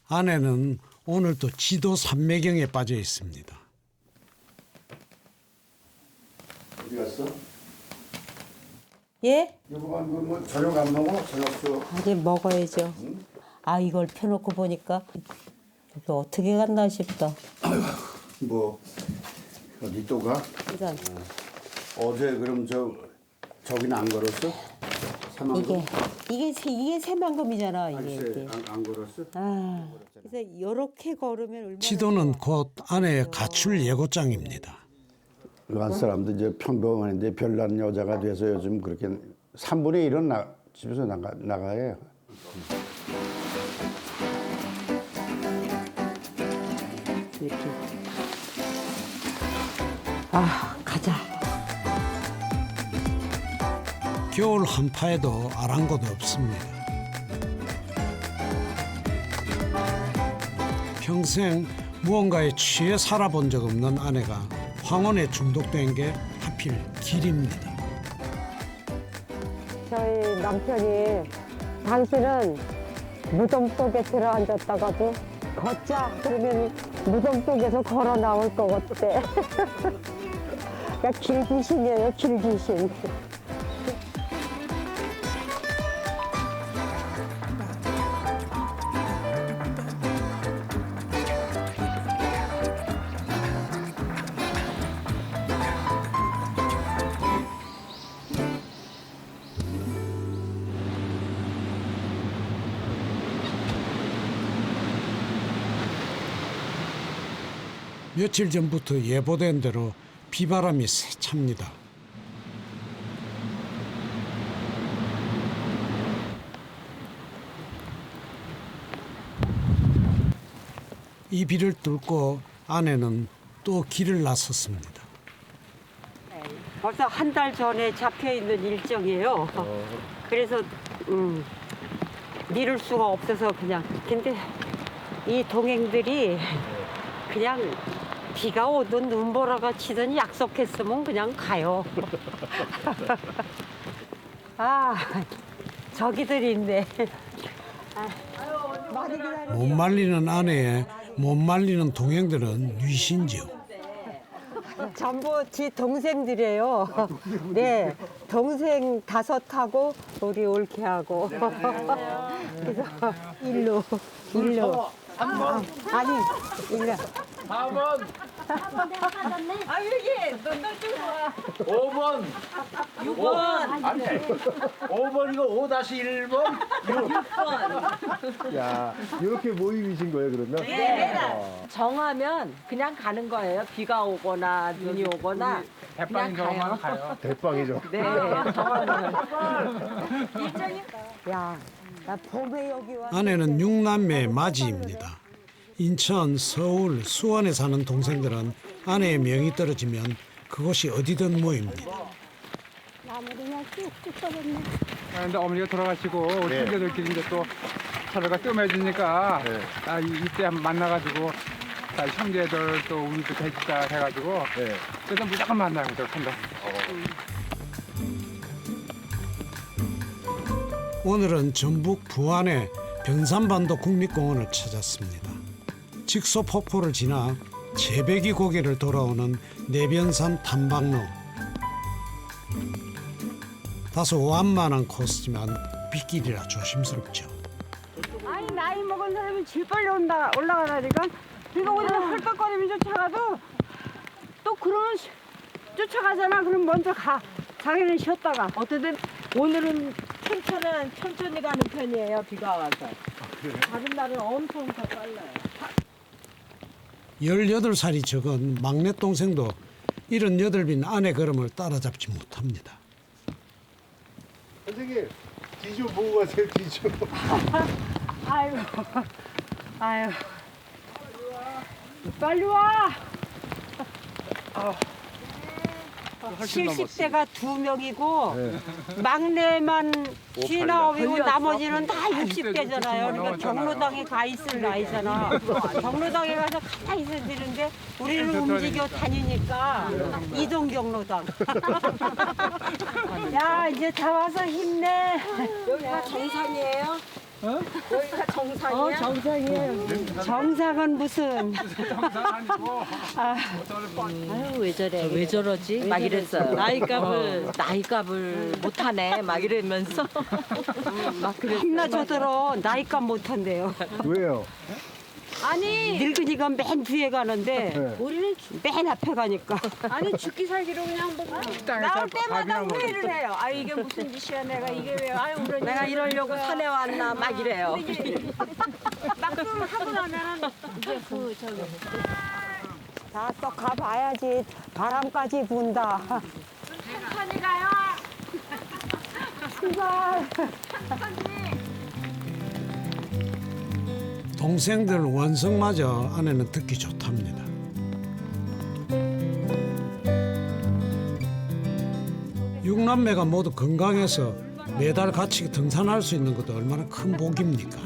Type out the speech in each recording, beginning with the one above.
아내는 오늘도 지도 산매경에 빠져 있습니다. 어디 갔어? 예? 여보가 뭐 저녁 안 먹어? 저녁도 아직 먹어야죠. 아 이걸 펴놓고 보니까 이게 어떻게 갔나 싶다. 뭐 어디 또 가? 이런 어제 그럼 저기는 안 걸었어? 사망금? 이게 새만금이잖아 이게. 안 걸었어? 아 그래서 이렇게 걸으면 얼마나 지도는 좋아. 곧 아내의 가출 예고장입니다. 일반 사람도 이제 평범한데 별난 여자가 돼서 요즘 그렇게 3분의 1은 집에서 나가요. 이렇게. 아 가자. 겨울 한파에도 아랑곳 없습니다. 평생 무언가에 취해 살아본 적 없는 아내가 황혼에 중독된 게 하필 길입니다. 저희 남편이 당신은 무덤 속에 들어앉았다가도 걷자 그러면 무덤 속에서 걸어 나올 것 같대. 그러니까 길귀신이에요, 길귀신. 며칠 전부터 예보된 대로 비바람이 세찹니다. 이 비를 뚫고 아내는 또 길을 나섰습니다. 벌써 한 달 전에 잡혀 있는 일정이에요. 그래서 미룰 수가 없어서 그냥. 근데 이 동행들이 그냥 비가 오든 눈보라가 치든 약속했으면 그냥 가요. 아 저기들이 있네. 많이 기다려. 못 말리는 아내에 못 말리는 동행들은 뉘신지요. 전부 지 동생들이에요. 네, 동생 5하고 우리 올케하고. 그래서 일로. 3번, 아니, 일로. 4번, 아 여기 너좀 와. 5번, 6번. 아니, 5번 이거 5-1번, 6번. 야, 이렇게 모임이신 거예요, 그러면? 정하면 그냥 가는 거예요. 비가 오거나 눈이 오거나 대빵 경험하러 가요. 대빵이죠. 네, 정하면. 야, 나 봄에 여기 와. 아내는 6남매의 맞이입니다. 인천, 서울, 수원에 사는 동생들은 아내의 명이 떨어지면 그곳이 어디든 모입니다. 근데 어머니가 돌아가시고 우리 네. 형제들끼리 이제 또 서로가 뜸해지니까 네. 이때 한번 만나가지고 형제들 또 우리도 해주자 해가지고 네. 그래서 무조건 만나요. 저 한다. 오늘은 전북 부안의 변산반도 국립공원을 찾았습니다. 직소 폭포를 지나 제배기 고개를 돌아오는 내변산 탐방로. 다소 완만한 코스지만 빗길이라 조심스럽죠. 아니 나이 먹은 사람이 제일 빨리 올라가라니까. 비가 오면 헐떡거리면 쫓아가도 또 그러면 쫓아가잖아. 그럼 먼저 가. 자기는 쉬었다가. 어쨌든 오늘은 천천히 가는 편이에요. 비가 와서. 다른 날은 엄청 더 빨라요. 18살이 적은 막내 동생도 78빈 아내 걸음을 따라잡지 못합니다. 선생님, 뒤좀 보고 가세요, 뒤좀. 아이고, 아유, 빨리 와. 70대가 2명이고 막내만 59이고 나머지는 다 60대잖아요. 그러니까 경로당에 가 있을 나이잖아. 경로당에 가서 가만히 있어야 되는데 우리는 움직여 다니니까 이동 경로당. 야 이제 다 와서 힘내. 여기가 정상이에요? 정상이야? 정상이에요. 정상은 무슨 정상 아니고 아유 왜 저래? 왜 저러지? 막 이랬어요. 나이값을 못하네. 막 이러면서 막 그랬어요. 힘나 저더러 나이값 못한대요. 왜요? 아니 늙은이가 맨 뒤에 가는데 네. 우리는 맨 앞에 가니까. 아니 죽기 살기로 그냥 뭐 나올 때마다 후회를 해요. 아 이게 무슨 짓이야 내가 이게 왜 아유 그러니 내가 이러려고 산에 왔나 막 이래요. 막상 하고 나면은 이제 그 저기 다 또 가봐야지. 바람까지 분다. 천천히 가요. 출발. 동생들 원성마저 아내는 듣기 좋답니다. 육남매가 모두 건강해서 매달 같이 등산할 수 있는 것도 얼마나 큰 복입니까?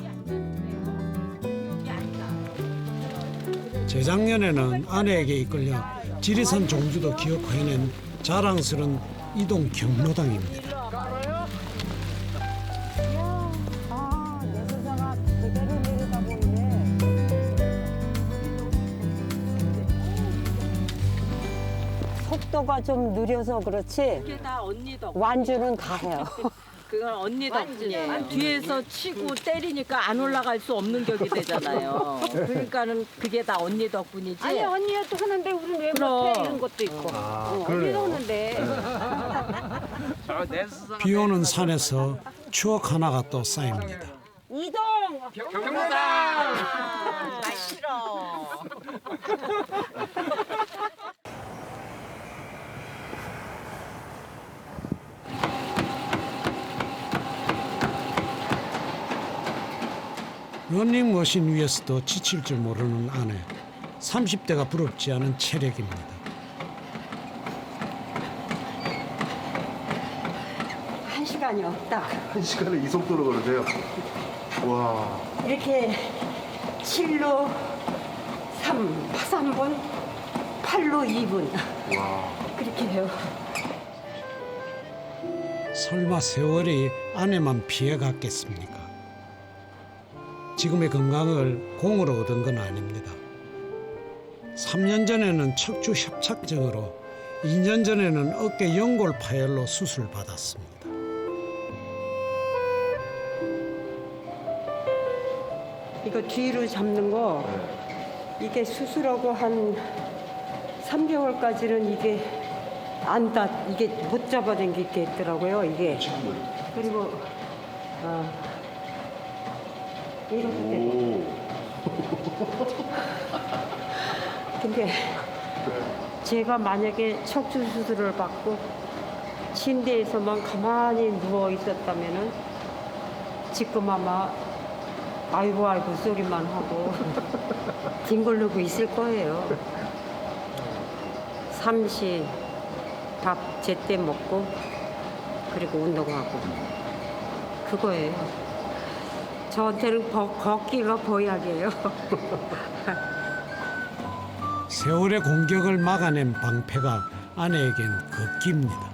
재작년에는 아내에게 이끌려 지리산 종주도 기어해낸 자랑스러운 이동 경로당입니다. 아, 내 세상아 그대로 내려다 보이네. 속도가 좀 느려서 그렇지 그게 다 언니 덕. 완주는 다 해요. 그건 언니 덕분이에요. 뒤에서 치고 때리니까 안 올라갈 수 없는 격이 되잖아요. 그러니까는 그게 다 언니 덕분이지. 아니 언니가 또 하는데 우리는 왜 그럼. 못해 이런 것도 있고. 언니도 하는데. 저내 스승 비 오는 산에서 추억 하나가 또 쌓입니다. 이동. 아, 싫어. 런닝머신 위에서도 지칠 줄 모르는 아내. 30대가 부럽지 않은 체력입니다. 한 시간이 없다. 1시간에 이 속도로 걸으세요? 와. 이렇게 7로 3분, 8로 2분. 와. 그렇게 해요. 설마 세월이 아내만 피해갔겠습니까? 지금의 건강을 공으로 얻은 건 아닙니다. 3년 전에는 척추 협착증으로 2년 전에는 어깨 연골 파열로 수술받았습니다. 이거 뒤로 잡는 거 이게 수술하고 한 3개월까지는 이게 이게 못 잡아당길 게 있더라고요. 이게 그리고 이렇게 근데 제가 만약에 척추 수술을 받고 침대에서만 가만히 누워 있었다면은 지금 아마 아이고 아이고 소리만 하고 뒹굴르고 있을 거예요. 삼시 밥 제때 먹고 그리고 운동하고 그거예요. 저한테는 걷기가 보약이에요. 세월의 공격을 막아낸 방패가 아내에겐 걷기입니다.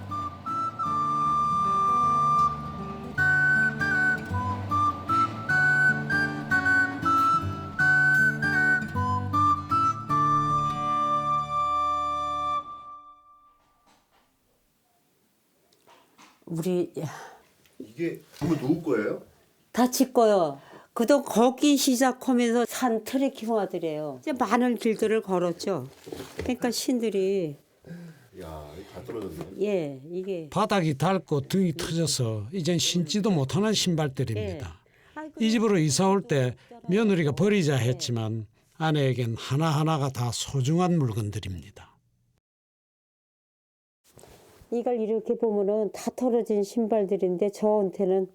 우리 이게 누구 누구 거예요? 다 칠 거요. 그도 걷기 시작하면서 산 트레킹 하더래요. 이제 많은 길들을 걸었죠. 그러니까 신들이 야, 다 떨어졌네. 예 이게 바닥이 닳고 등이 터져서 이젠 신지도 못하는 신발들입니다. 아이고, 이 집으로 이사 올 때 며느리가 버리자 했지만 아내에겐 하나하나가 다 소중한 물건들입니다. 이걸 이렇게 보면은 다 털어진 신발들인데 저한테는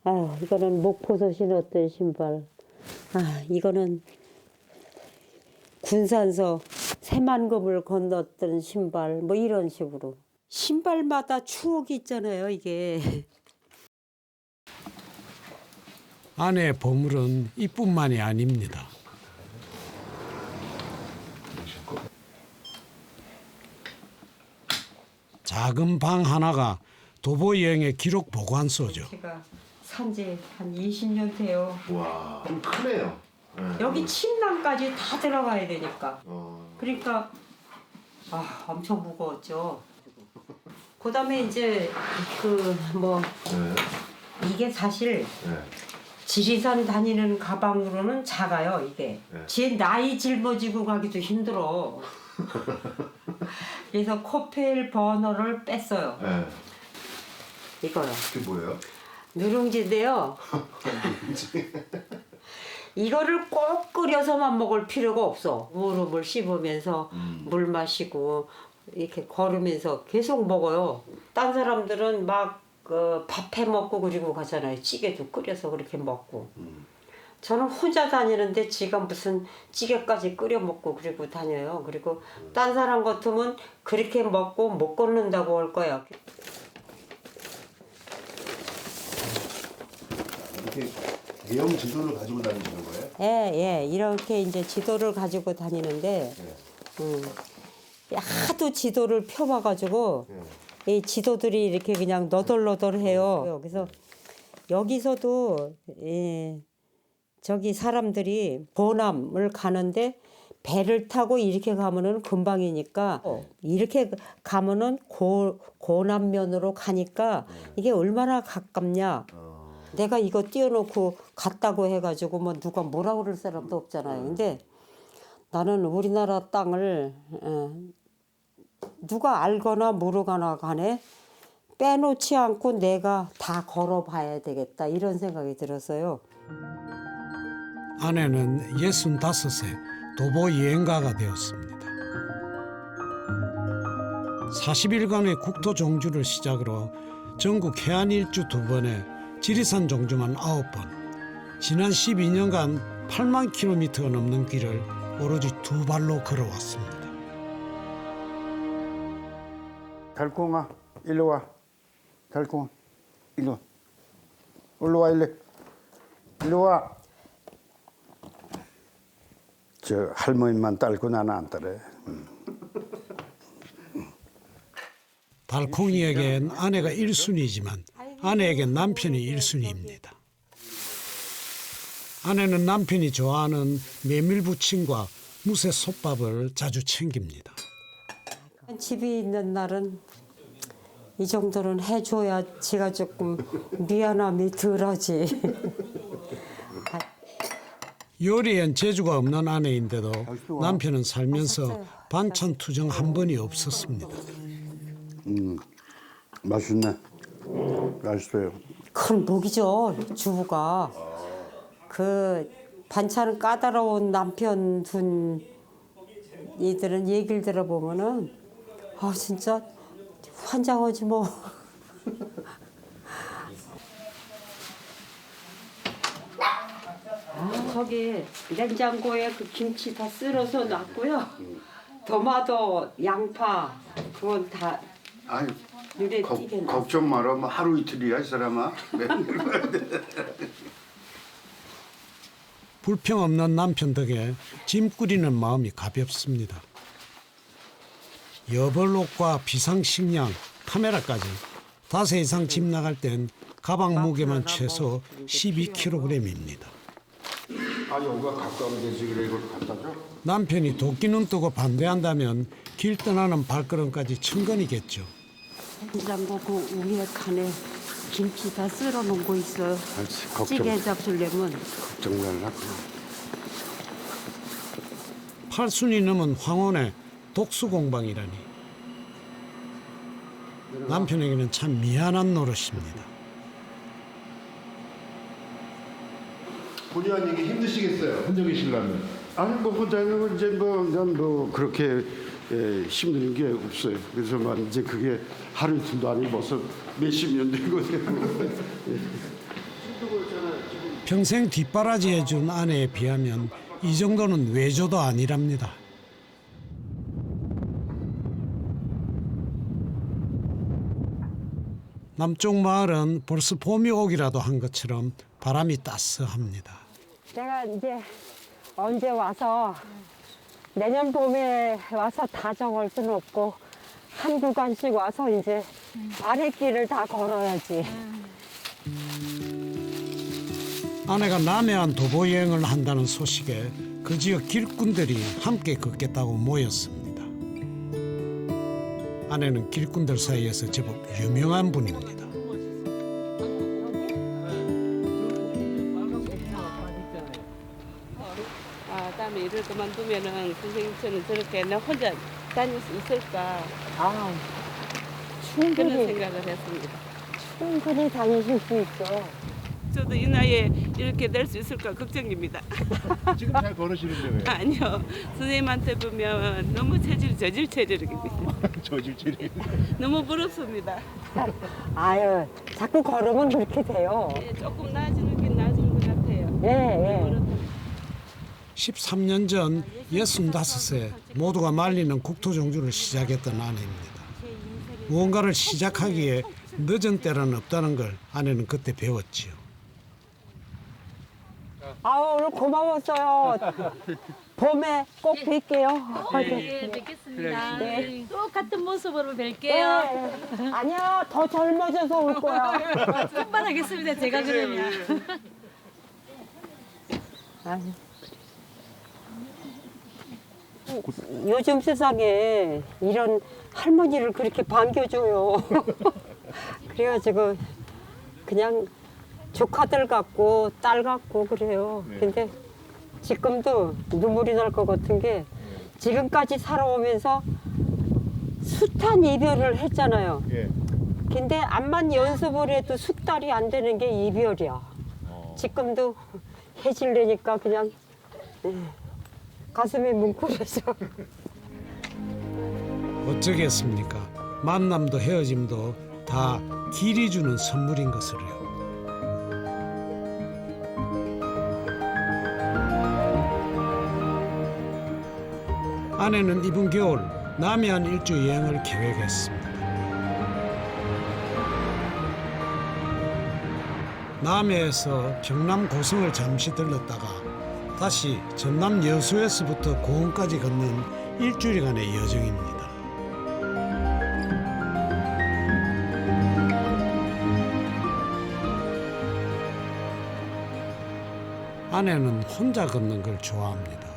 아유 이거는 목포서 신었던 신발. 아 이거는 군산서 새만금을 건넜던 신발 뭐 이런 식으로 신발마다 추억이 있잖아요 이게. 아내의 보물은 이뿐만이 아닙니다. 작은 방 하나가 도보 여행의 기록 보관소죠. 제가 산지 한 20년 돼요. 와, 좀 크네요. 네. 여기 침낭까지 다 들어가야 되니까. 어. 그러니까 엄청 무거웠죠. 그다음에 이제 네. 이게 사실 네. 지리산 다니는 가방으로는 작아요 이게. 네. 제 나이 짊어지고 가기도 힘들어. 그래서 코펠 버너를 뺐어요. 네. 이거요. 그게 뭐예요? 누룽지인데요. 이거를 꼭 끓여서만 먹을 필요가 없어. 무릎을 씹으면서 물 마시고 이렇게 걸으면서 계속 먹어요. 딴 사람들은 막 밥 해 먹고 그리고 가잖아요. 찌개도 끓여서 그렇게 먹고. 저는 혼자 다니는데 지가 무슨 찌개까지 끓여 먹고 그리고 다녀요. 그리고 딴 사람 같으면 그렇게 먹고 못 걷는다고 할 거야. 이렇게 대형 지도를 가지고 다니시는 거예요? 예. 이렇게 이제 지도를 가지고 다니는데, 하도 지도를 펴봐가지고, 이 지도들이 이렇게 그냥 너덜너덜해요. 그래서 여기서도, 저기 사람들이 보남을 가는데, 배를 타고 이렇게 가면은 금방이니까, 이렇게 가면은 고남면으로 가니까, 이게 얼마나 가깝냐. 내가 이거 띄워놓고 갔다고 해가지고 뭐 누가 뭐라 그럴 사람도 없잖아요. 근데 나는 우리나라 땅을 누가 알거나 모르거나 간에 빼놓지 않고 내가 다 걸어봐야 되겠다 이런 생각이 들었어요. 아내는 65세 도보 여행가가 되었습니다. 40일간의 국토 종주를 시작으로 전국 해안 일주 2번에 지리산 종주만 9번, 지난 12년간 8만 킬로미터가 넘는 길을 오로지 2발로 걸어왔습니다. 달콩아, 일로 와. 달콩아, 일로 와. 일로 와, 일로 와. 저 할머니만 딸고 나는 안 따래. 달콩이에겐 아내가 1순위지만 아내에겐 남편이 1순위입니다. 아내는 남편이 좋아하는 메밀부침과 무쇠 솥밥을 자주 챙깁니다. 집이 있는 날은 이 정도는 해줘야 제가 조금 미안함이 덜하지. 요리엔 재주가 없는 아내인데도 남편은 살면서 반찬 투정 한 번이 없었습니다. 맛있네. 맛있어요. 큰 복이죠, 주부가. 그 반찬 까다로운 남편 둔 이들은 얘기를 들어보면은 진짜 환장하지 뭐. 저기 냉장고에 그 김치 다 쓸어서 놨고요. 토마토, 양파 그건 다 아니, 눈에 띄게 놨어요. 걱정 마라. 뭐 하루 이틀이야, 이 사람아. 불평 없는 남편 덕에 짐 꾸리는 마음이 가볍습니다. 여벌옷과 비상식량, 카메라까지 5 이상 짐 나갈 땐 가방 무게만 최소 12kg입니다. 아, 여기가 가까우면 되지. 그래, 이걸 갖다 줘. 남편이 도끼는 뜨고 반대한다면 길 떠나는 발걸음까지 천건이겠죠. 냉장고 그 위에 칸에 김치 다 쓸어 놓은 거 있어요. 찌개 잡수려면. 걱정 말라. 8순이 넘은 황혼의 독수공방이라니. 남편에게는 참 미안한 노릇입니다. 본의 아니게 힘드시겠어요? 혼자 계시려면. 아니, 뭐 혼자는 이제 뭐 그렇게 힘든 게 없어요. 그래서 막 이제 그게 하루 이틀도 아니고 벌써 몇십 년 된 거예요. 평생 뒷바라지해준 아내에 비하면 이 정도는 외조도 아니랍니다. 남쪽 마을은 벌써 봄이 오기라도 한 것처럼 바람이 따스합니다. 내가 이제 언제 와서 내년 봄에 와서 다 정할 수는 없고 한 구간씩 와서 이제 아랫길을 다 걸어야지. 아내가 남해안 도보 여행을 한다는 소식에 그 지역 길꾼들이 함께 걷겠다고 모였습니다. 아내는 길꾼들 사이에서 제법 유명한 분입니다. 아, 다음에 일을 그만두면은 선생님처럼 저렇게 나 혼자 다닐 수 있을까 아, 그런 충분히 생각을 했습니다. 충분히 다니실 수 있죠. 저도 이 나이에 이렇게 될 수 있을까 걱정입니다. 지금 잘 걸으시는데 왜? 아니요, 선생님한테 보면 너무 저질 체력입니다. 저질질이. 너무 부럽습니다. 아유, 자꾸 걸으면 그렇게 돼요. 예, 조금 나아지는 나아지는 것 같아요. 예, 예. 13년 전 65세 모두가 말리는 국토종주를 시작했던 아내입니다. 무언가를 시작하기에 늦은 때는 없다는 걸 아내는 그때 배웠지요. 아, 오늘 고마웠어요. 봄에 꼭 뵐게요. 네, 뵙겠습니다. 네. 똑같은 모습으로 네. 뵐게요. 아니야, 더 젊어져서 올 거야. 끝발하겠습니다. 제가 그러면. 아유. 요즘 세상에 이런 할머니를 그렇게 반겨줘요. 그래가지고 그냥 조카들 같고 딸 같고 그래요. 근데 지금도 눈물이 날 것 같은 게 지금까지 살아오면서 숱한 이별을 했잖아요. 예. 근데 암만 연습을 해도 숙달이 안 되는 게 이별이야. 지금도 해질래니까 그냥 가슴이 뭉클해서. 어쩌겠습니까? 만남도 헤어짐도 다 길이 주는 선물인 것을요. 아내는 이번 겨울 남해안 일주 여행을 계획했습니다. 남해에서 경남 고성을 잠시 들렀다가 다시 전남 여수에서부터 고흥까지 걷는 일주일간의 여정입니다. 아내는 혼자 걷는 걸 좋아합니다.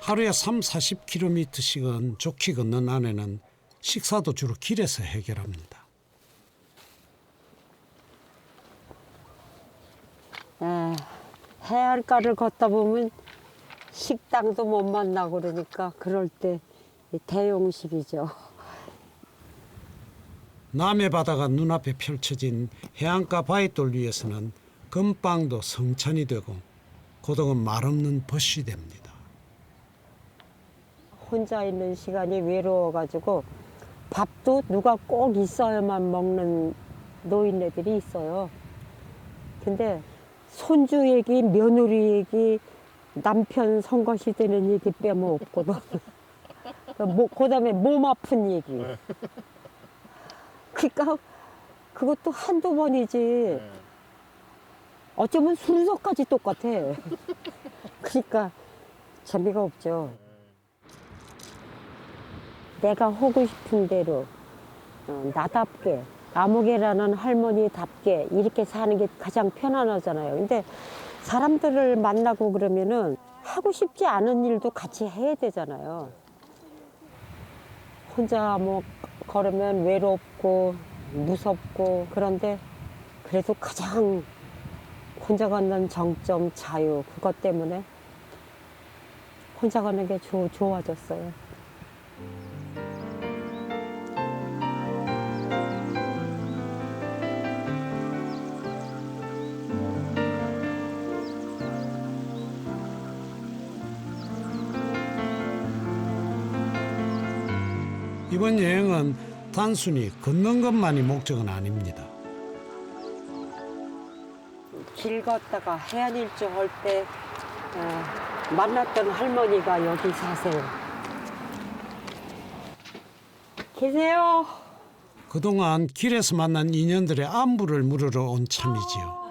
하루에 30-40km씩은 좋게 걷는 아내는 식사도 주로 길에서 해결합니다. 해안가를 걷다 보면 식당도 못 만나고 그러니까 그럴 때 대용식이죠. 남해 바다가 눈앞에 펼쳐진 해안가 바위돌 위에서는 금방도 성찬이 되고 고독은 말없는 벗이 됩니다. 혼자 있는 시간이 외로워가지고 밥도 누가 꼭 있어야만 먹는 노인네들이 있어요. 근데 손주 얘기, 며느리 얘기, 남편 성것이 되는 얘기 빼면 없거든. 그다음에 몸 아픈 얘기. 그러니까 그것도 한두 번이지. 어쩌면 순서까지 똑같아. 그러니까 재미가 없죠. 내가 하고 싶은 대로 나답게 아무개라는 할머니답게 이렇게 사는 게 가장 편안하잖아요. 근데 사람들을 만나고 그러면은 하고 싶지 않은 일도 같이 해야 되잖아요. 혼자 뭐 걸으면 외롭고 무섭고 그런데 그래도 가장 혼자 걷는 정점 자유 그것 때문에 혼자 가는 게 좋아졌어요. 이번 여행은 단순히 걷는 것만이 목적은 아닙니다. 길 걷다가 해안일주 할 때 만났던 할머니가 여기 사세요. 계세요? 그동안 길에서 만난 인연들의 안부를 물으러 온 참이지요.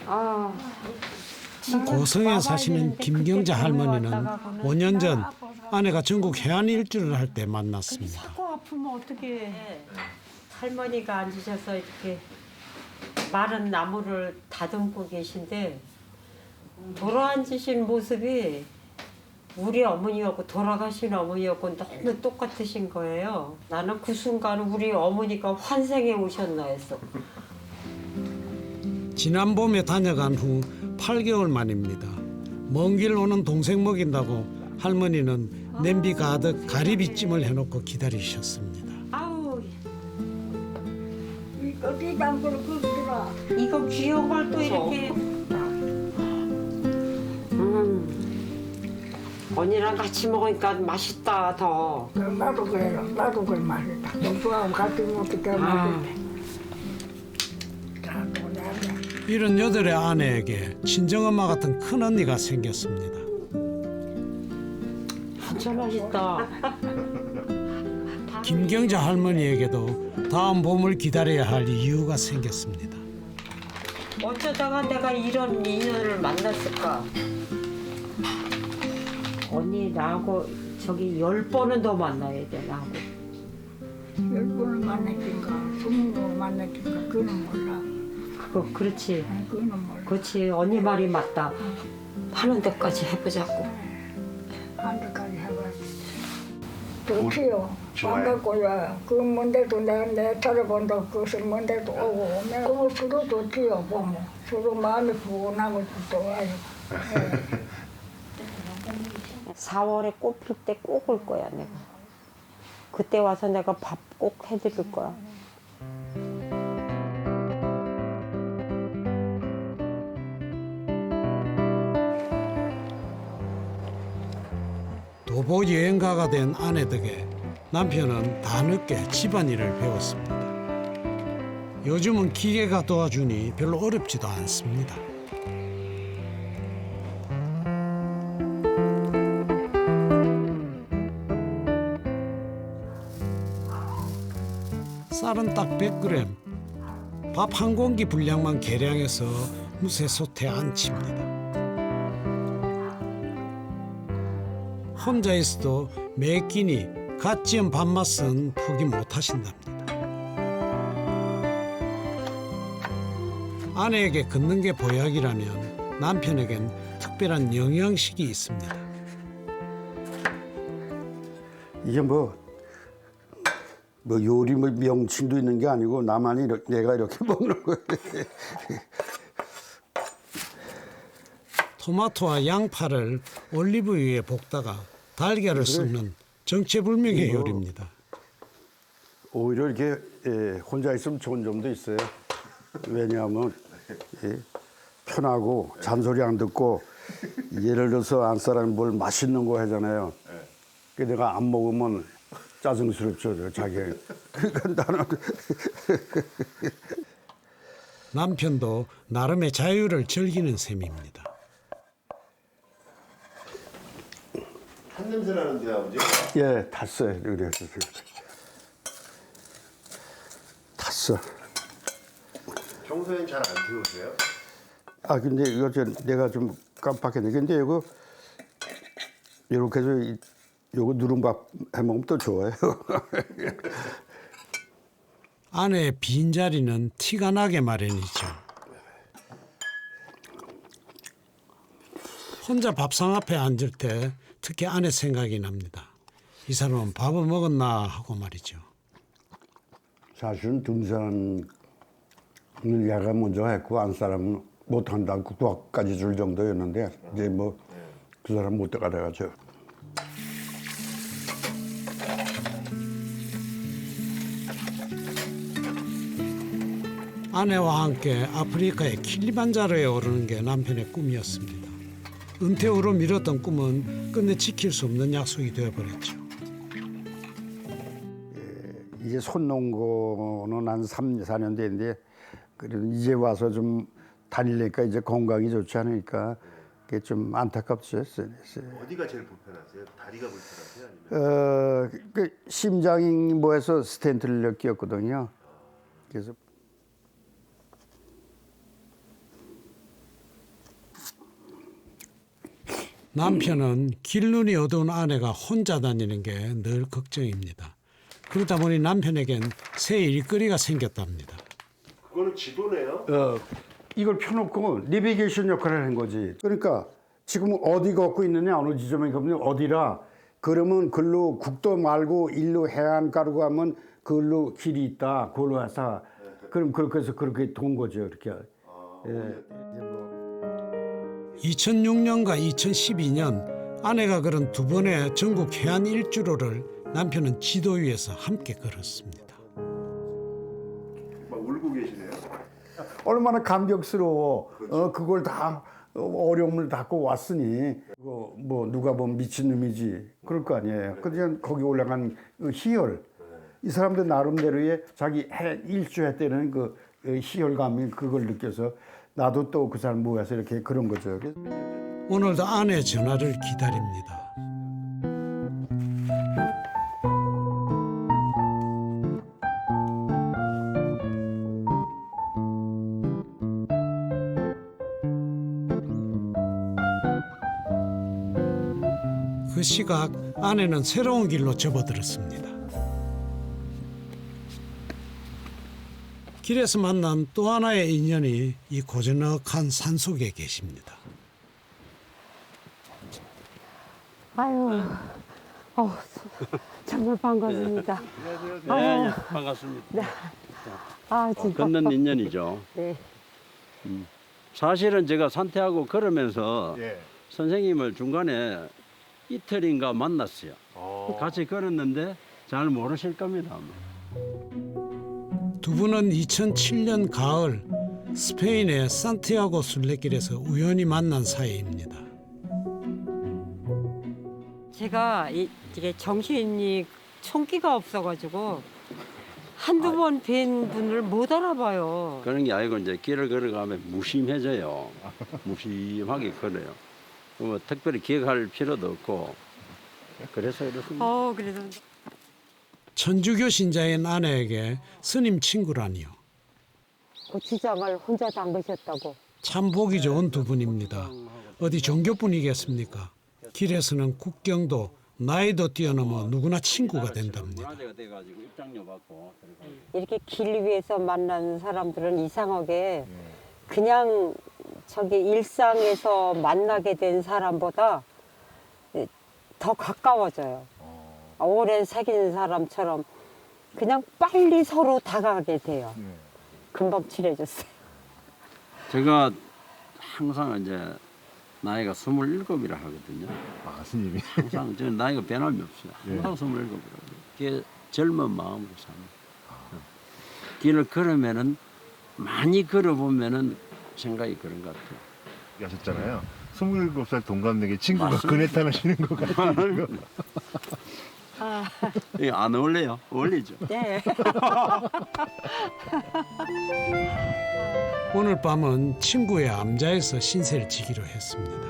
아, 고성에 사시는 김경자 할머니는 5년 전 아내가 전국 해안 일주를 할 때 만났습니다. 자꾸 아프면 어떻게 할머니가 앉으셔서 이렇게 마른 나무를 다듬고 계신데 돌아앉으신 모습이 우리 어머니하고 돌아가신 어머니하고 너무 똑같으신 거예요. 나는 그 순간 우리 어머니가 환생해 오셨나 했어. 지난 봄에 다녀간 후 8개월 만입니다. 먼 길 오는 동생 먹인다고 할머니는 냄비 가득 가리비찜을 해놓고 기다리셨습니다. 아우 어디 담그러 끓더라. 이거 귀여운 걸 또 이렇게 언니랑 같이 먹으니까 맛있다 더. 나도 그래요. 나도 그래 맛있다. 농수하고 같이 먹기가 맛있다. 자, 뭐냐. 78의 아내에게 친정엄마 같은 큰언니가 생겼습니다. 진짜 맛있다. 김경자 할머니에게도 다음 봄을 기다려야 할 이유가 생겼습니다. 어쩌다가 내가 이런 인연을 만났을까? 언니 나하고 저기 10번은 더 만나야 돼 나하고. 10번을 만났긴가 20번을 만났긴가 그거는 몰라. 그렇지. 그거는 몰라. 그렇지. 언니 말이 맞다. 하는 데까지 해보자고. 한 데까지 해봐야지. 좋지요. 좋아요. 반갑고요. 그 뭔데도 내 찾아본다고 그것은 뭔데도 오고 오면 그거 서로 좋지요. 보면 서로 마음이 부원하고 좋아요. 4월에 꽃 필 때 꼭 올 거야 내가. 그때 와서 내가 밥 꼭 해드릴 거야. 도보 여행가가 된 아내 덕에 남편은 다 늦게 집안일을 배웠습니다. 요즘은 기계가 도와주니 별로 어렵지도 않습니다. 쌀은 딱 100g, 밥 한 공기 분량만 계량해서 무쇠솥에 안칩니다. 혼자 있어도 매 끼니 갓 지은 밥맛은 포기 못하신답니다. 아내에게 걷는 게 보약이라면 남편에겐 특별한 영양식이 있습니다. 이게 뭐 요리 명칭도 있는 게 아니고 나만이 내가 이렇게 먹는 거예요. 토마토와 양파를 올리브유에 볶다가 달걀을 섞는 정체불명의 요리입니다. 오히려 이렇게 혼자 있으면 좋은 점도 있어요. 왜냐하면 편하고 잔소리 안 듣고 예를 들어서 안사람이 뭘 맛있는 거 하잖아요. 그 내가 안 먹으면 짜증스럽죠, 자기. 그러니까 나는 남편도 나름의 자유를 즐기는 셈입니다. 한 냄새 나는데 아버지? 예, 탔어요. 그래서 탔어. 평소엔 잘 안 태우세요? 아 근데 이거 내가 좀 깜빡했네. 근데 이거 이렇게 해서 요거 누룽밥 해 먹으면 또 좋아요. 아내의 빈자리는 티가 나게 마련이죠. 혼자 밥상 앞에 앉을 때 특히 아내 생각이 납니다. 이 사람은 밥을 먹었나 하고 말이죠. 사실은 등산을 얘가 먼저 했고 안 사람은 못한다고 도학까지 줄 정도였는데 이제 뭐 그 사람 못 따라가죠. 아내와 함께 아프리카의 킬리만자로에 오르는 게 남편의 꿈이었습니다. 은퇴 후로 미뤘던 꿈은 끝내 지킬 수 없는 약속이 되어버렸죠. 이제 손 놓은 거는 한 3, 4년 됐는데 그래도 이제 와서 좀 다니니까 이제 건강이 좋지 않으니까 그게 좀 안타깝죠. 어디가 제일 불편하세요? 다리가 불편하세요? 아니면? 그 심장이 뭐해서 스텐트를 끼웠거든요. 그래서 남편은 길눈이 어두운 아내가 혼자 다니는 게 늘 걱정입니다. 그러다 보니 남편에겐 새 일거리가 생겼답니다. 그거는 지도네요. 이걸 펴놓고 내비게이션 역할을 하는 거지. 그러니까 지금 어디 걷고 있느냐, 어느 지점에 가면 어디라. 그러면 글로 국도 말고 일로 해안가로 가면 그걸로 길이 있다. 그걸로 해서 그럼 그렇게 해서 그렇게 돈 거죠. 이렇게. 예. 2006년과 2012년 아내가 걸은 두 번의 전국 해안 일주로를 남편은 지도 위에서 함께 걸었습니다. 막 울고 계시네요. 얼마나 감격스러워. 그걸 다 어려움을 닦고 왔으니 뭐 누가 보면 미친놈이지 그럴 거 아니에요. 그냥 거기 올라간 그 희열. 이 사람들 나름대로의 자기 일주해 때는 그 희열감이 그걸 느껴서 나도 또 그 사람 모여서 이렇게 그런 거죠. 오늘도 아내 전화를 기다립니다. 그 시각 아내는 새로운 길로 접어들었습니다. 길에서 만난 또 하나의 인연이 이 고즈넉한 산속에 계십니다. 아유, 정말 반갑습니다. 네, 반갑습니다. 아, 진짜. 걷는 인연이죠. 네. 사실은 제가 산퇴하고 걸으면서 예. 선생님을 중간에 이틀인가 만났어요. 같이 걸었는데 잘 모르실 겁니다. 두 분은 2007년 가을 스페인의 산티아고 순례길에서 우연히 만난 사이입니다. 제가 이게 정신이 총기가 없어가지고 한두 번 뵌 분을 못 알아봐요. 그런 게 아니고 이제 길을 걸어가면 무심해져요. 무심하게 걸어요. 뭐 특별히 기억할 필요도 없고 그래서 이렇습니다. 그래서 천주교 신자인 아내에게 스님 친구라니요. 고추장을 혼자 담그셨다고. 참 보기 좋은 두 분입니다. 어디 종교뿐이겠습니까? 길에서는 국경도 나이도 뛰어넘어 누구나 친구가 된답니다. 문화재가 돼가지고 입장료 받고 들어가요. 이렇게 길 위에서 만나는 사람들은 이상하게 그냥 저기 일상에서 만나게 된 사람보다 더 가까워져요. 오랜 사귄 사람처럼 그냥 빨리 서로 다가가게 돼요. 금방 친해졌어요. 제가 항상 이제 나이가 27이라 하거든요. 아, 스님이. 항상 저는 나이가 변함이 없어요. 항상 27이라고. 그게 젊은 마음으로 사는. 길을 걸으면은 많이 걸어보면은 생각이 그런 것 같아요. 하셨잖아요. 27살 동갑내기 친구가 맞습니다. 그네타나시는 것 같아요. 이게 안 어울려요? 어울리죠. 네. 오늘 밤은 친구의 암자에서 신세를 지기로 했습니다.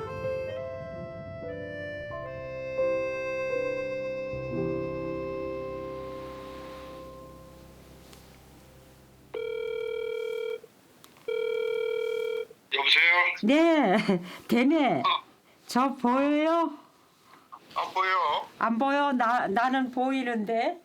여보세요? 네, 되네. 저 보여요? 안 보여. 안 보여? 나는 보이는데.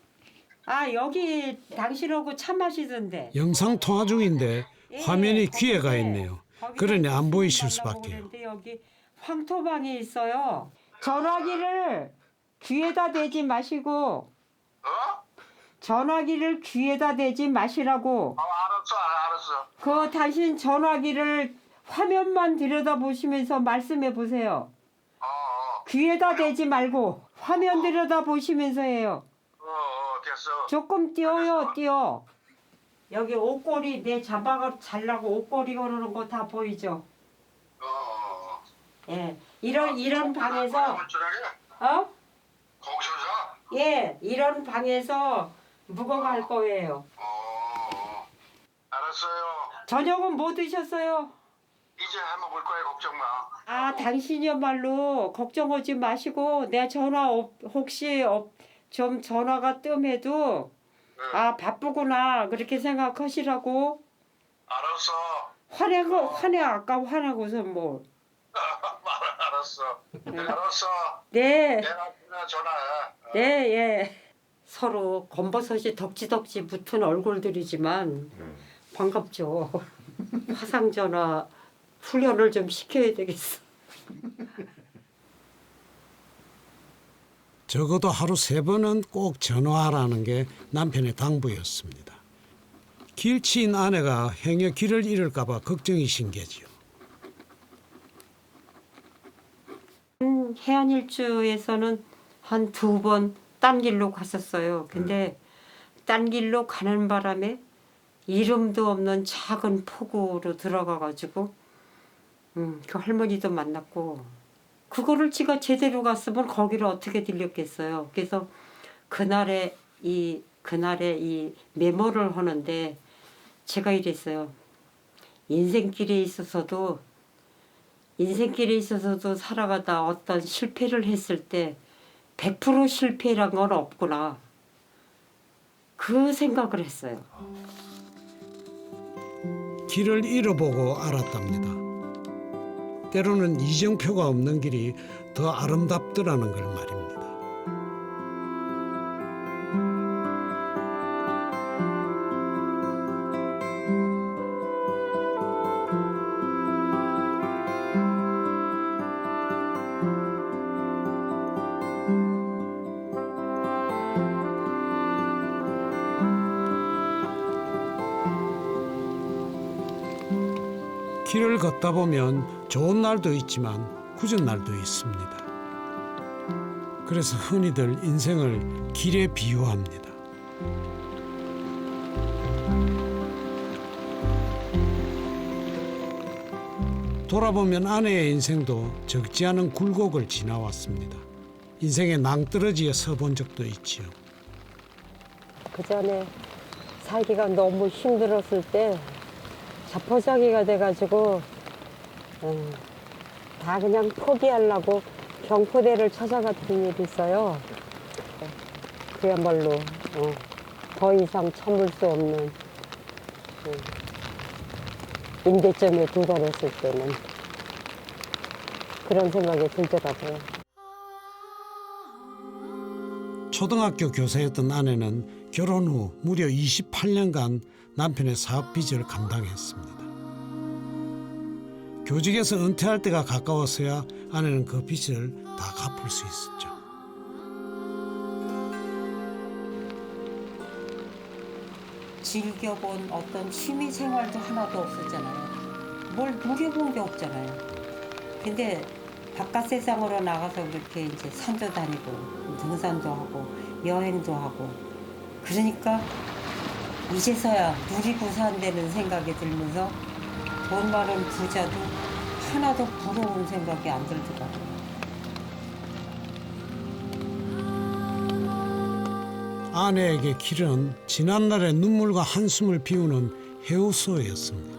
아, 여기 당신하고 차 마시던데. 영상 통화 중인데 화면이 귀에 가 있네요. 그러니 안 보이실 만나보고 수밖에요. 그랬는데 여기 황토방이 있어요. 전화기를 귀에다 대지 마시고. 전화기를 귀에다 대지 마시라고. 알았어. 그 당신 전화기를 화면만 들여다보시면서 말씀해 보세요. 귀에다 대지 말고 화면 들여다보시면서 해요. 됐어. 조금 띄어요, 띄어. 여기 옷걸이 내 자막을 잘라고 옷걸이 걸어놓은 거 다 보이죠? 예, 이런 방에서 거기서 자? 예, 이런 방에서 묵어갈 거예요. 알았어요. 저녁은 뭐 드셨어요? 이제 해먹을 거야, 걱정 마. 아, 당신이야말로 걱정하지 마시고 내 전화 혹시 좀 전화가 뜸해도 아, 바쁘구나 그렇게 생각하시라고. 알았어. 화내 아까 화나고서 뭐. 알았어. 알았어. 네, 내가 전화해. 네, 예. 서로 검버섯이 덕지덕지 붙은 얼굴들이지만 반갑죠. 화상 전화 훈련을 좀 시켜야 되겠어. 적어도 하루 3번은 꼭 전화하라는 게 남편의 당부였습니다. 길치인 아내가 행여 길을 잃을까 봐 걱정이신 게지요. 해안 일주에서는 한 2번 딴 길로 갔었어요. 근데 딴 길로 가는 바람에 이름도 없는 작은 폭우로 들어가가지고 그 할머니도 만났고 그거를 제가 제대로 갔으면 거기를 어떻게 들렸겠어요. 그래서 그날에 이 메모를 하는데 제가 이랬어요. 인생길에 있어서도 살아가다 어떤 실패를 했을 때 100% 실패란 건 없구나. 그 생각을 했어요. 길을 잃어보고 알았답니다. 때로는 이정표가 없는 길이 더 아름답더라는 걸 말입니다. 길을 걷다 보면 좋은 날도 있지만 굳은 날도 있습니다. 그래서 흔히들 인생을 길에 비유합니다. 돌아보면 아내의 인생도 적지 않은 굴곡을 지나왔습니다. 인생의 낭떠러지에 서본 적도 있지요. 그 전에 살기가 너무 힘들었을 때 자포자기가 돼가지고 다 그냥 포기하려고 경포대를 찾아갔던 일이 있어요. 그야말로 더 이상 참을 수 없는 임대점에 도달했을 때는 그런 생각이 들더라고요. 초등학교 교사였던 아내는 결혼 후 무려 28년간 남편의 사업 빚을 감당했습니다. 교직에서 은퇴할 때가 가까워서야 아내는 그 빚을 다 갚을 수 있었죠. 즐겨본 어떤 취미 생활도 하나도 없었잖아요. 뭘 누려본 게 없잖아요. 근데 바깥 세상으로 나가서 그렇게 이제 산도 다니고 등산도 하고 여행도 하고 그러니까 이제서야 누리고 산다는 생각이 들면서 돈 많은 부자도 하나도 부러운 생각이 안 들더라고요. 아내에게 길은 지난날의 눈물과 한숨을 비우는 해우소였습니다.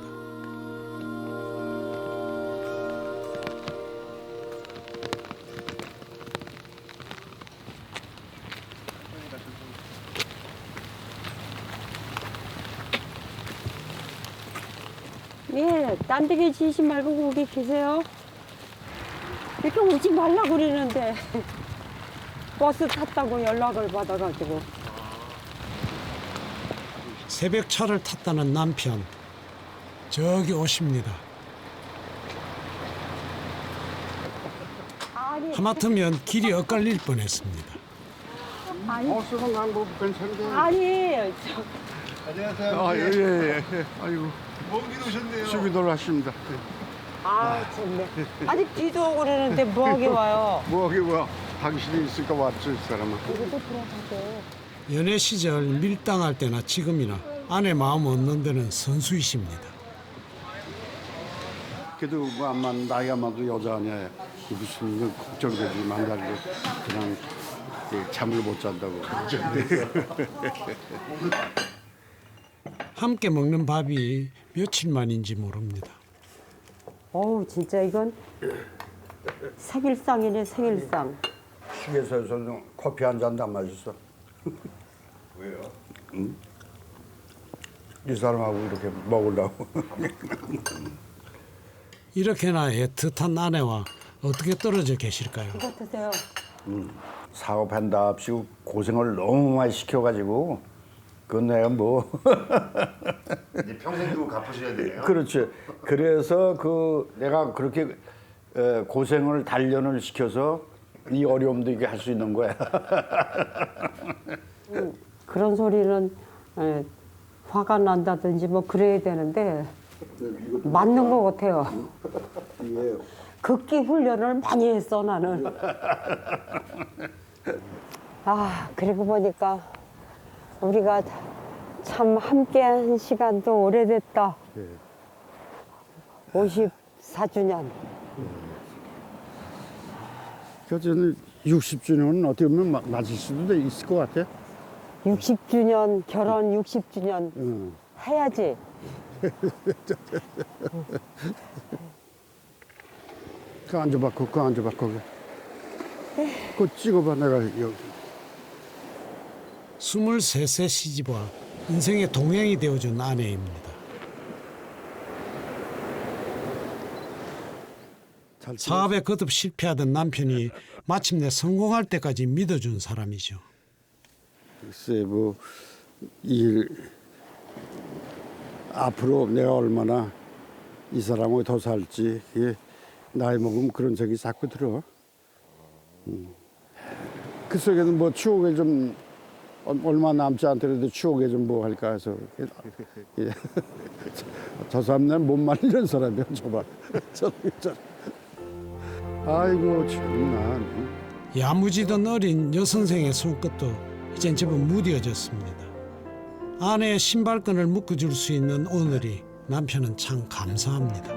예, 딴 데게 지지 말고 거기 계세요. 이렇게 오지 말라고 그러는데 버스 탔다고 연락을 받아가지고. 새벽 차를 탔다는 남편, 저기 오십니다. 아니, 하마터면 길이 엇갈릴 뻔했습니다. 수건 난뭐 괜찮은데. 아니, 안녕하세요. 아, 예. 아이고, 먼길 오셨네요. 수고들 하십니다. 정말. 아니, 비도 오고 그러는데 뭐하게 와요? 뭐야, 당신이 있을까 왔죠, 이 사람은. 여기도 들어가세요. 연애 시절 밀당할 때나 지금이나 아내 마음 얻는 데는 선수이십니다. 그래도 뭐 암만 나이가 많아도 여자 아니야. 무슨 그 걱정되지 만나고 그냥 잠을 못 잔다고. 함께 먹는 밥이 며칠 만인지 모릅니다. 어우, 진짜 이건 생일상이네, 생일상. 휴게소에서는 커피 한 잔도 안 마셨어. 왜요? 응? 이 사람하고 이렇게 먹으려고. 이렇게나 애틋한 아내와 어떻게 떨어져 계실까요? 이거 드세요. 사업한답시고 고생을 너무 많이 시켜가지고 그건 내가 뭐 이제 평생 두고 갚으셔야 돼요. 그렇지. 그래서 그 내가 그렇게 고생을 단련을 시켜서 이 어려움도 이게 할 수 있는 거야. 그런 소리는 화가 난다든지 뭐 그래야 되는데 맞는 것 같아요. 극기 훈련을 많이 했어 나는. 아 그리고 보니까 우리가 참 함께한 시간도 오래됐다. 54주년. 그래서 60주년은 어떻게 보면 맞을 수도 있을 것 같아. 60주년 결혼 60주년 응. 해야지. 그 앉아봐, 그 앉아봐, 거기. 그거 찍어봐, 내가 여기. 23세 시집와 인생의 동행이 되어준 아내입니다. 사업에 거듭 실패하던 남편이 마침내 성공할 때까지 믿어준 사람이죠. 글쎄, 앞으로 내가 얼마나 이 사람하고 더 살지, 나이 먹으면 그런 생각이 자꾸 들어. 그 속에는 뭐 추억에 좀 얼마 남지 않더라도 추억에 좀 뭐 할까 해서. 저 사람은 못 말리는 사람이야, 저봐. 아이고, 참나. 야무지던 어린 여선생의 손끝도 이젠 제법 무뎌졌습니다. 아내의 신발끈을 묶어줄 수 있는 오늘이 남편은 참 감사합니다.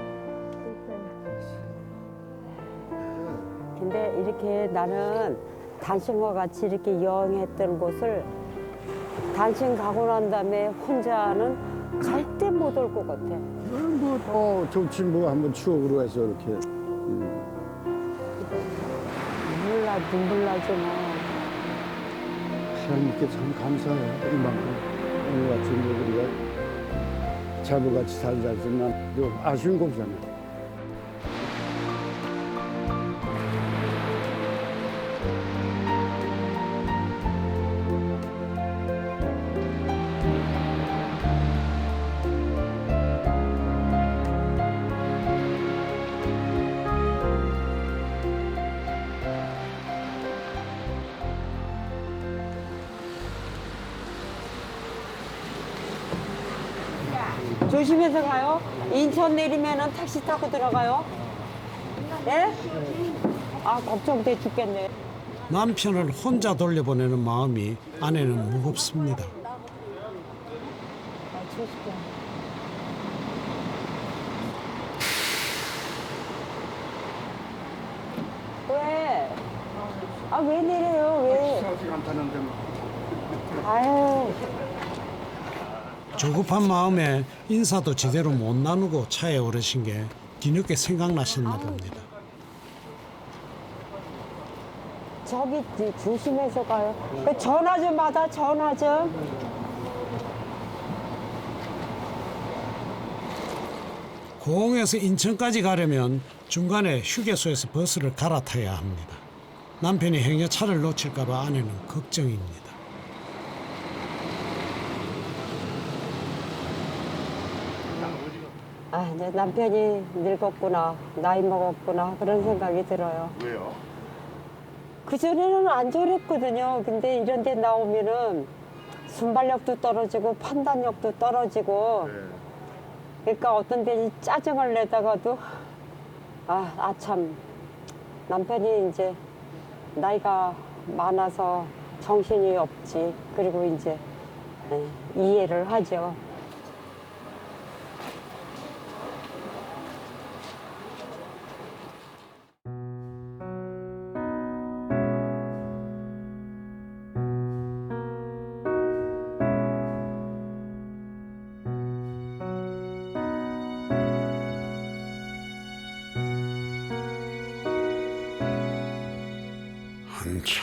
근데 이렇게 나는 당신과 같이 이렇게 여행했던 곳을 당신 가고 난 다음에 혼자는 절대 못 올 것 같아. 좋지, 뭐, 한번 추억으로 해서 이렇게. 눈물 나지 뭐. 하나님께 참 감사해요. 이만큼 오늘 같은 우리가 자부같이 살자 해서 난 아쉬운 거 없잖아요. 조심해서 가요. 인천 내리면은 택시 타고 들어가요. 예? 아 걱정돼 죽겠네. 남편을 혼자 돌려보내는 마음이 아내는 무겁습니다. 왜? 아 왜 내려요? 왜? 아유. 조급한 마음에 인사도 제대로 못 나누고 차에 오르신 게 뒤늦게 생각나셨나 봅니다. 저기 조심해서 가요. 그 전화 좀 받아, 전화 좀. 고흥에서 인천까지 가려면 중간에 휴게소에서 버스를 갈아타야 합니다. 남편이 행여 차를 놓칠까 봐 아내는 걱정입니다. 아, 이제 남편이 늙었구나, 나이 먹었구나 그런 생각이 들어요. 왜요? 그전에는 안 저랬거든요. 근데 이런 데 나오면은 순발력도 떨어지고 판단력도 떨어지고 그러니까 어떤 데는 짜증을 내다가도 참 남편이 이제 나이가 많아서 정신이 없지. 그리고 이제 이해를 하죠.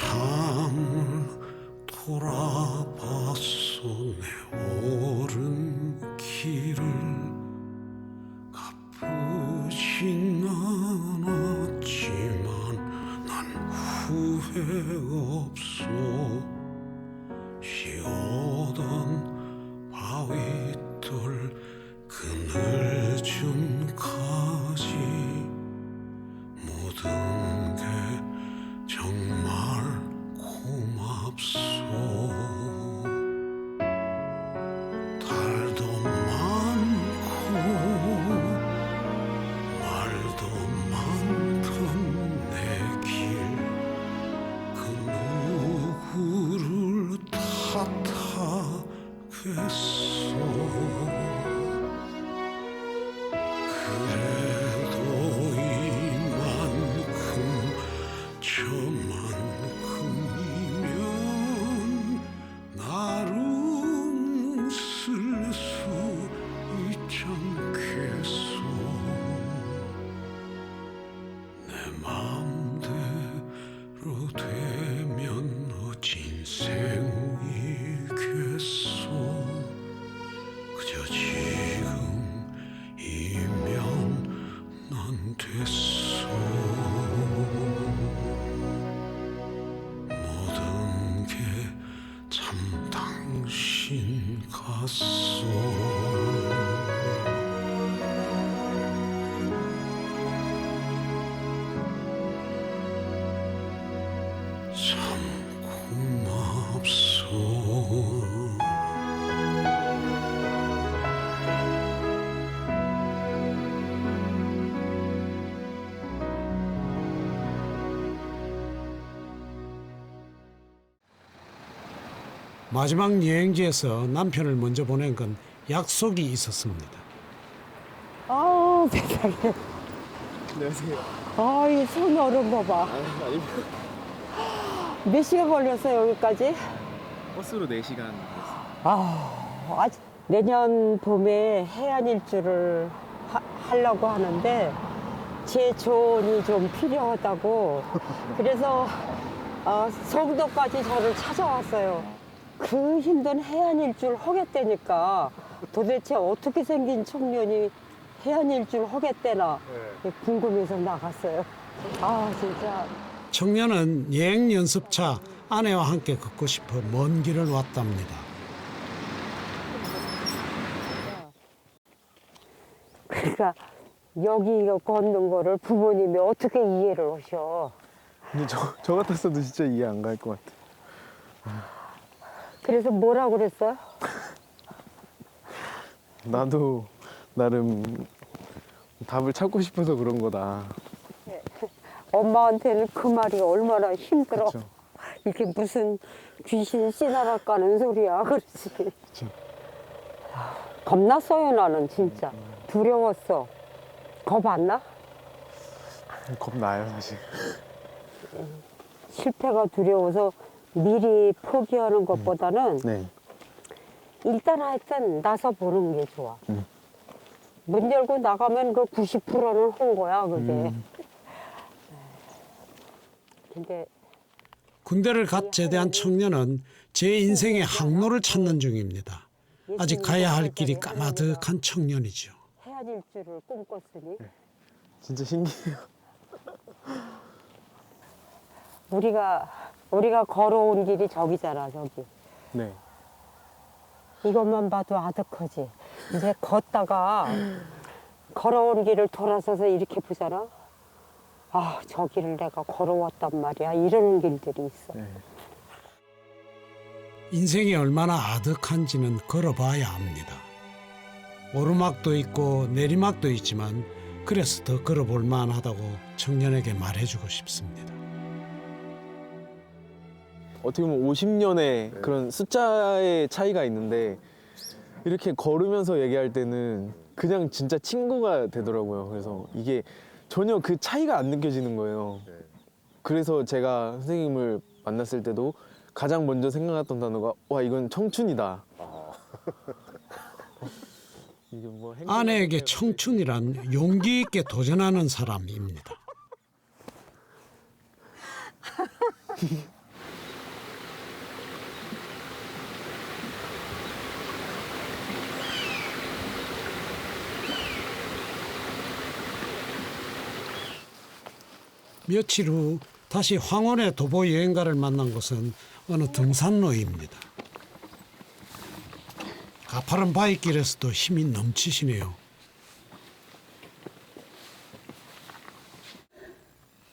한참을 돌아봤어 내 오른 길을 갚으진 않았지만 난 후회 없소 쉬어던 바위돌 그늘준 가지 모든 게 정말 고맙소 달도 많고 말도 많던 내 길 그 누구를 탓하겠소 그래도 이만큼 저만큼이면 나름 쓸 수 있지 않겠소 내 맘대로 되면 어찌 인생이겠소 그저 지금이면 난 됐소 모든 게 참 당신 같소 참 고맙소 마지막 여행지에서 남편을 먼저 보낸 건 약속이 있었습니다. 아우 세상에. 안녕하세요. 아이 손 얼음 봐봐. 몇 시간 걸렸어 여기까지? 버스로 4시간. 아직 내년 봄에 해안 일주를 하려고 하는데 제 조언이 좀 필요하다고 그래서 송도까지 저를 찾아왔어요. 그 힘든 해안 일주를 하겠다니까 도대체 어떻게 생긴 청년이 해안 일주를 하겠대나 궁금해서 나갔어요. 아 진짜. 청년은 여행 연습차 아내와 함께 걷고 싶어 먼 길을 왔답니다. 그러니까 여기 걷는 거를 부모님이 어떻게 이해를 하셔. 근데 저 같았어도 진짜 이해 안 갈 것 같아. 그래서 뭐라고 그랬어요? 나도 나름 답을 찾고 싶어서 그런 거다. 엄마한테는 그 말이 얼마나 힘들어. 그쵸. 이게 무슨 귀신 씨나라 까는 소리야. 그렇지. 겁났어요 나는 진짜. 두려웠어. 겁 안 나? 겁나요 사실. 실패가 두려워서 미리 포기하는 것보다는 네. 일단 하여튼 나서 보는 게 좋아. 문 열고 나가면 그 90%는 한 거야 그게. 근데 군대를 갓 제대한 청년은 제 인생의 항로를 찾는 중입니다. 아직 가야 할 길이 까마득한 청년이죠. 해안 일주를 꿈꿨으니 진짜 신기해요. 우리가 걸어온 길이 저기잖아 저기. 네. 이것만 봐도 아득하지. 이제 걷다가 걸어온 길을 돌아서서 이렇게 보잖아. 아, 저 길을 내가 걸어왔단 말이야. 이러는 길들이 있어. 네. 인생이 얼마나 아득한지는 걸어봐야 합니다. 오르막도 있고 내리막도 있지만 그래서 더 걸어볼 만하다고 청년에게 말해주고 싶습니다. 어떻게 보면 50년의 그런 숫자의 차이가 있는데 이렇게 걸으면서 얘기할 때는 그냥 진짜 친구가 되더라고요. 그래서 이게 전혀 그 차이가 안 느껴지는 거예요. 그래서 제가 선생님을 만났을 때도 가장 먼저 생각했던 단어가 와 이건 청춘이다. 이게 뭐 아내에게 청춘이란 용기 있게 도전하는 사람입니다. 며칠 후 다시 황혼의 도보 여행가를 만난 곳은 어느 등산로입니다. 가파른 바위길에서도 힘이 넘치시네요.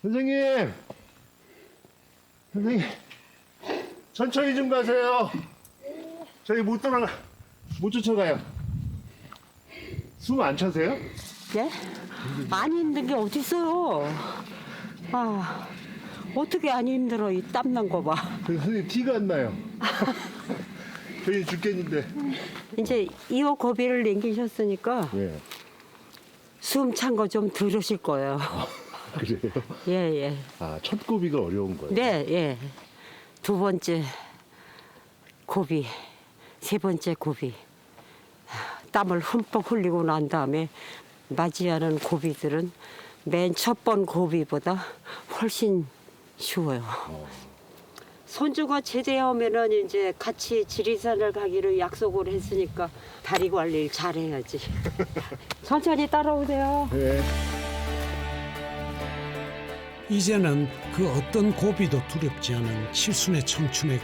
선생님, 천천히 좀 가세요. 저희 못 쫓아가요. 숨 안 차세요? 예? 안 힘든 게 어디 있어요? 아, 어떻게 안 힘들어 이 땀난 거 봐. 선생님 티가 안 나요. 저희 죽겠는데. 이제 2호 고비를 남기셨으니까 예. 숨 찬 거 좀 들으실 거예요. 그래요? 예, 예. 아, 첫 고비가 어려운 거예요? 네, 예. 두 번째 고비, 세 번째 고비. 땀을 흠뻑 흘리고 난 다음에 맞이하는 고비들은 맨 첫 번 고비보다 훨씬 쉬워요. 손주가 제대하면은 이제 같이 지리산을 가기로 약속을 했으니까 다리 관리를 잘해야지. 천천히 따라오세요. 네. 이제는 그 어떤 고비도 두렵지 않은 칠순의 청춘에게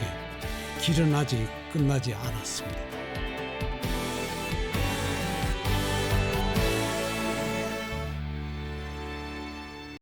길은 아직 끝나지 않았습니다.